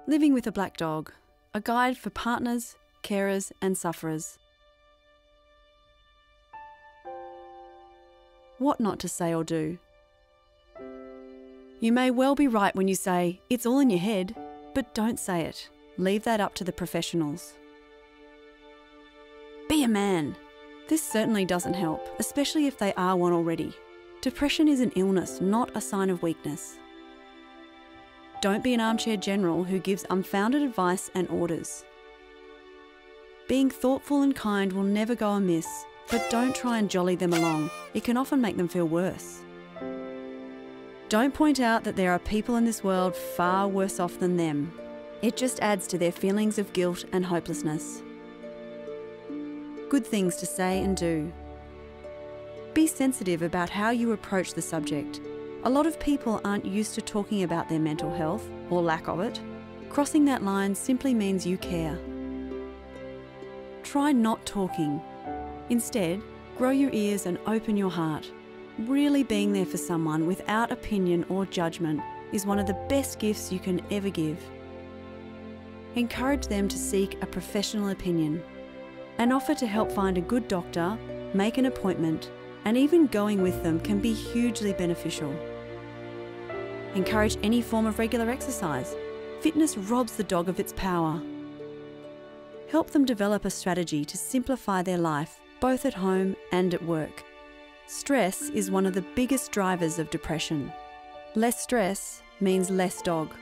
Living with a Black Dog, a guide for partners, carers and sufferers. What not to say or do. You may well be right when you say, it's all in your head, but don't say it. Leave that up to the professionals. Be a man. This certainly doesn't help, especially if they are one already. Depression is an illness, not a sign of weakness. Don't be an armchair general who gives unfounded advice and orders. Being thoughtful and kind will never go amiss, but don't try and jolly them along. It can often make them feel worse. Don't point out that there are people in this world far worse off than them. It just adds to their feelings of guilt and hopelessness. Good things to say and do. Be sensitive about how you approach the subject. A lot of people aren't used to talking about their mental health, or lack of it. Crossing that line simply means you care. Try not talking. Instead, grow your ears and open your heart. Really being there for someone without opinion or judgment is one of the best gifts you can ever give. Encourage them to seek a professional opinion and offer to help find a good doctor, make an appointment, and even going with them can be hugely beneficial. Encourage any form of regular exercise. Fitness robs the dog of its power. Help them develop a strategy to simplify their life, both at home and at work. Stress is one of the biggest drivers of depression. Less stress means less dog.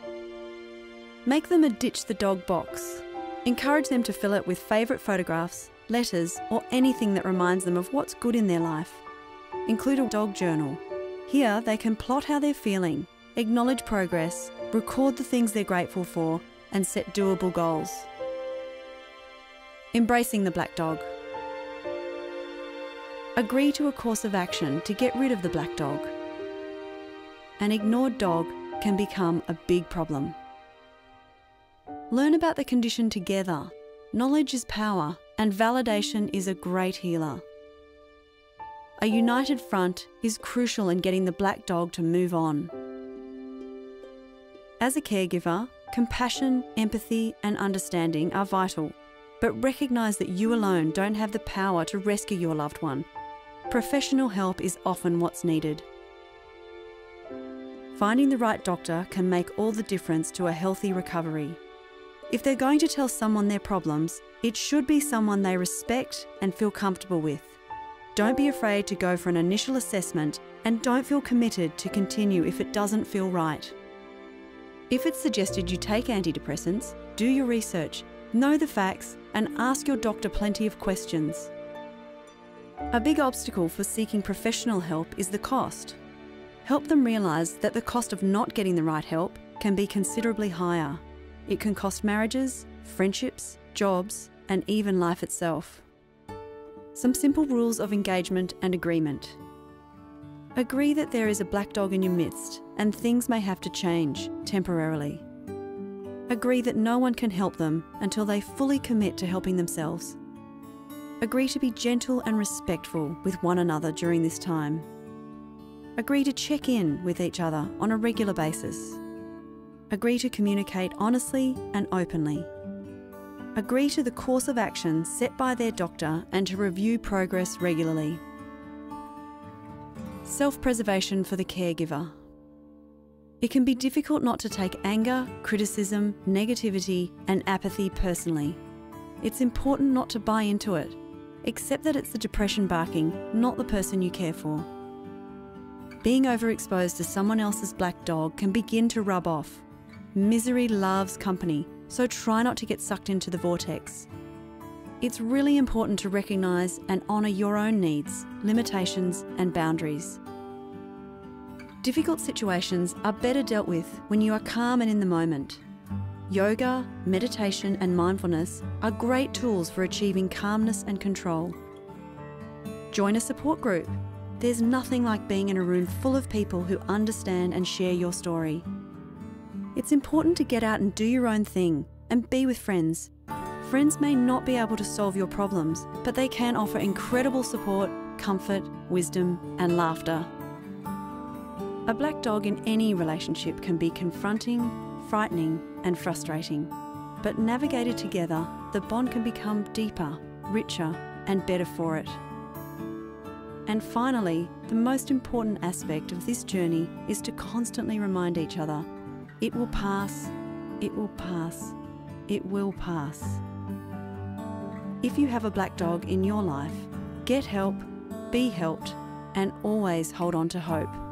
Make them a ditch the dog box. Encourage them to fill it with favourite photographs, letters, or anything that reminds them of what's good in their life. Include a dog journal. Here they can plot how they're feeling, acknowledge progress, record the things they're grateful for, and set doable goals. Embracing the Black Dog. Agree to a course of action to get rid of the black dog. An ignored dog can become a big problem. Learn about the condition together. Knowledge is power, and validation is a great healer. A united front is crucial in getting the black dog to move on. As a caregiver, compassion, empathy, and understanding are vital, but recognise that you alone don't have the power to rescue your loved one. Professional help is often what's needed. Finding the right doctor can make all the difference to a healthy recovery. If they're going to tell someone their problems, it should be someone they respect and feel comfortable with. Don't be afraid to go for an initial assessment, and don't feel committed to continue if it doesn't feel right. If it's suggested you take antidepressants, do your research, know the facts, and ask your doctor plenty of questions. A big obstacle for seeking professional help is the cost. Help them realise that the cost of not getting the right help can be considerably higher. It can cost marriages, friendships, jobs, and even life itself. Some simple rules of engagement and agreement. Agree that there is a black dog in your midst and things may have to change temporarily. Agree that no one can help them until they fully commit to helping themselves. Agree to be gentle and respectful with one another during this time. Agree to check in with each other on a regular basis. Agree to communicate honestly and openly. Agree to the course of action set by their doctor and to review progress regularly. Self-preservation for the caregiver. It can be difficult not to take anger, criticism, negativity, and apathy personally. It's important not to buy into it. Accept that it's the depression barking, not the person you care for. Being overexposed to someone else's black dog can begin to rub off. Misery loves company, so try not to get sucked into the vortex. It's really important to recognise and honour your own needs, limitations, and boundaries. Difficult situations are better dealt with when you are calm and in the moment. Yoga, meditation, and mindfulness are great tools for achieving calmness and control. Join a support group. There's nothing like being in a room full of people who understand and share your story. It's important to get out and do your own thing and be with friends. Friends may not be able to solve your problems, but they can offer incredible support, comfort, wisdom, and laughter. A black dog in any relationship can be confronting, frightening, and frustrating. But navigated together, the bond can become deeper, richer, and better for it. And finally, the most important aspect of this journey is to constantly remind each other, it will pass, it will pass, it will pass. If you have a black dog in your life, get help, be helped, and always hold on to hope.